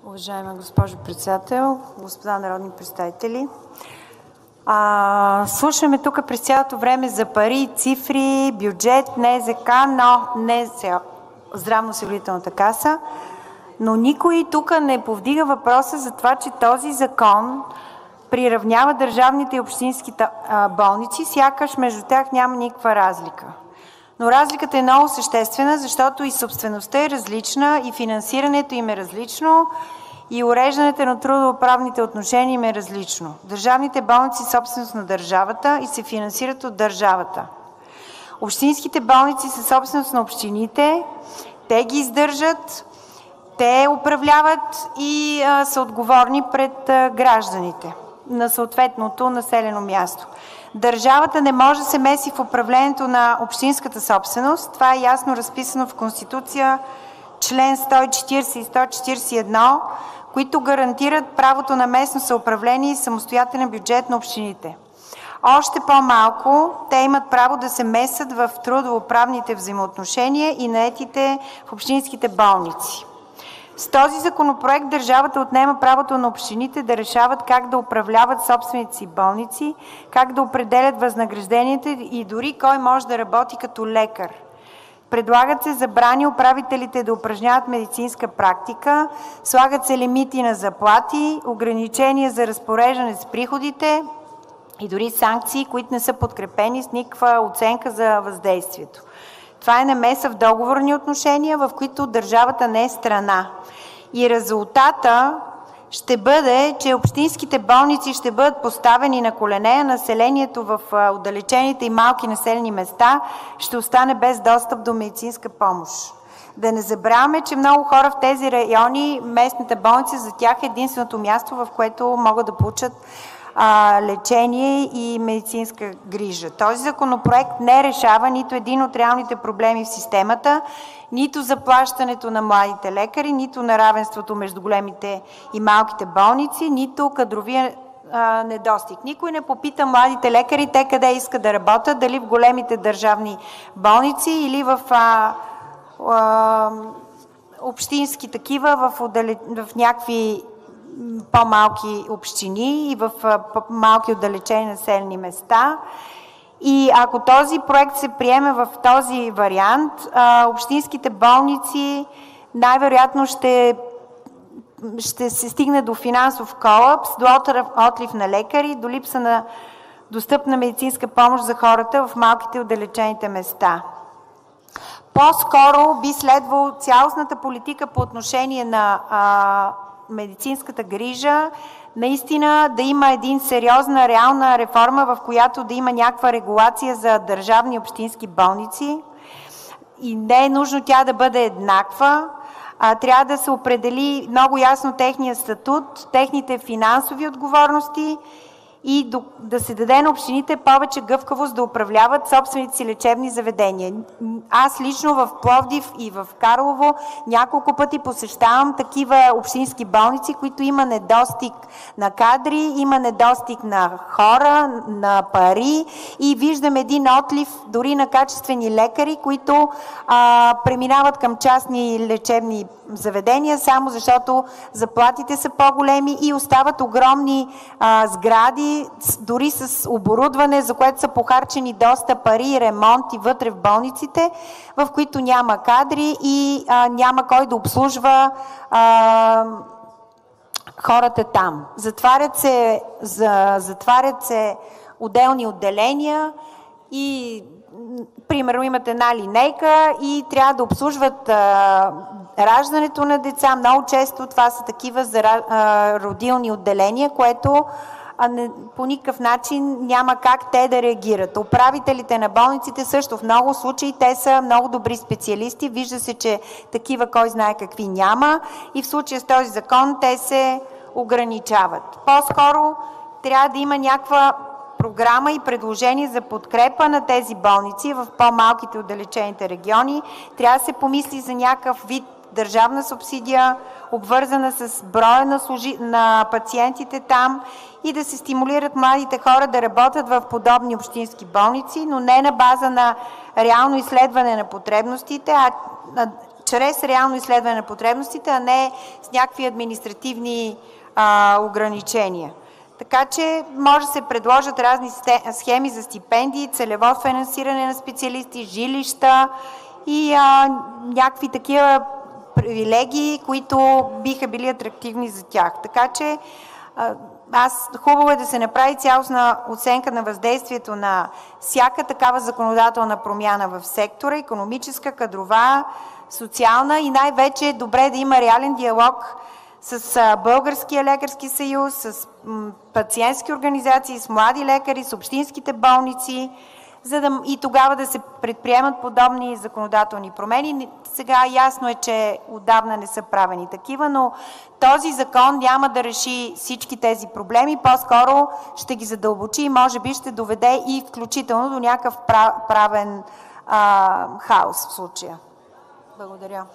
Уважаема госпожо председател, господа народни представители! Слушаме тук през цялото време за пари, цифри, бюджет, НЗК, но не Здравноосигурителната каса, но никой тук не повдига въпроса за това, че този закон приравнява държавните и общинските болници, сякаш между тях няма никаква разлика. Но разликата е много съществена, защото и собствеността е различна, и финансирането им е различно, и уреждането на трудово-правните отношения им е различно. Държавните болници са собственост на държавата и се финансират от държавата. Общинските болници са собственост на общините, те ги издържат, те управляват и са отговорни пред гражданите на съответното населено място. Държавата не може да се меси в управлението на общинската собственост. Това е ясно разписано в Конституция, член 140 и 141, които гарантират правото на местно самоуправление и самостоятелен бюджет на общините. Още по-малко те имат право да се месят в трудово-правните взаимоотношения и наетите в общинските болници. С този законопроект държавата отнема правото на общините да решават как да управляват собствените си болници, как да определят възнагражденията и дори кой може да работи като лекар. Предлагат се забрани управителите да упражняват медицинска практика, слагат се лимити на заплати, ограничения за разпореждане с приходите и дори санкции, които не са подкрепени с никаква оценка за въздействието. Това е намеса в договорни отношения, в които държавата не е страна. И резултата ще бъде, че общинските болници ще бъдат поставени на колене, а населението в отдалечените и малки населени места ще остане без достъп до медицинска помощ. Да не забравяме, че много хора в тези райони, местната болница за тях е единственото място, в което могат да получат лечение и медицинска грижа. Този законопроект не решава нито един от реалните проблеми в системата, нито заплащането на младите лекари, нито на равенството между големите и малките болници, нито кадровия недостиг. Никой не попита младите лекари те къде искат да работят, дали в големите държавни болници или в общински такива, в някакви по-малки общини и в малки отдалечени населени места. И ако този проект се приеме в този вариант, общинските болници най-вероятно ще се стигне до финансов колапс, до отлив на лекари, до липса на достъпна медицинска помощ за хората в малките отдалечените места. По-скоро би следвало цялостната политика по отношение на медицинската грижа наистина да има един сериозна, реална реформа, в която да има някаква регулация за държавни и общински болници. И не е нужно тя да бъде еднаква. Трябва да се определи много ясно техния статут, техните финансови отговорности и да се даде на общините повече гъвкавост да управляват собствените си лечебни заведения. Аз лично в Пловдив и в Карлово няколко пъти посещавам такива общински болници, които има недостиг на кадри, има недостиг на хора, на пари и виждам един отлив дори на качествени лекари, които преминават към частни лечебни заведения, само защото заплатите са по-големи и остават огромни сгради, дори с оборудване, за което са похарчени доста пари и ремонти вътре в болниците, в които няма кадри и няма кой да обслужва хората там. Затварят се отделни отделения и примерно имат една линейка и трябва да обслужват раждането на деца. Много често това са такива родилни отделения, което по никакъв начин няма как те да реагират. Управителите на болниците също в много случаи те са много добри специалисти. Вижда се, че такива кой знае какви няма и в случая с този закон те се ограничават. По-скоро трябва да има някаква програма и предложение за подкрепа на тези болници в по-малките отдалечените региони. Трябва да се помисли за някакъв вид държавна субсидия, обвързана с броя на пациентите там и да се стимулират младите хора да работят в подобни общински болници, но не на база на реално изследване на потребностите, а чрез реално изследване на потребностите, а не с някакви административни ограничения. Така че може да се предложат разни схеми за стипендии, целево финансиране на специалисти, жилища и някакви такива привилегии, които биха били атрактивни за тях. Така че хубаво е да се направи цялостна оценка на въздействието на всяка такава законодателна промяна в сектора, икономическа, кадрова, социална и най-вече е добре да има реален диалог с Българския лекарски съюз, с пациентски организации, с млади лекари, с общинските болници, и тогава да се предприемат подобни законодателни промени. Сега ясно е, че отдавна не са правени такива, но този закон няма да реши всички тези проблеми, по-скоро ще ги задълбочи и може би ще доведе и включително до някакъв правен хаос в случая. Благодаря.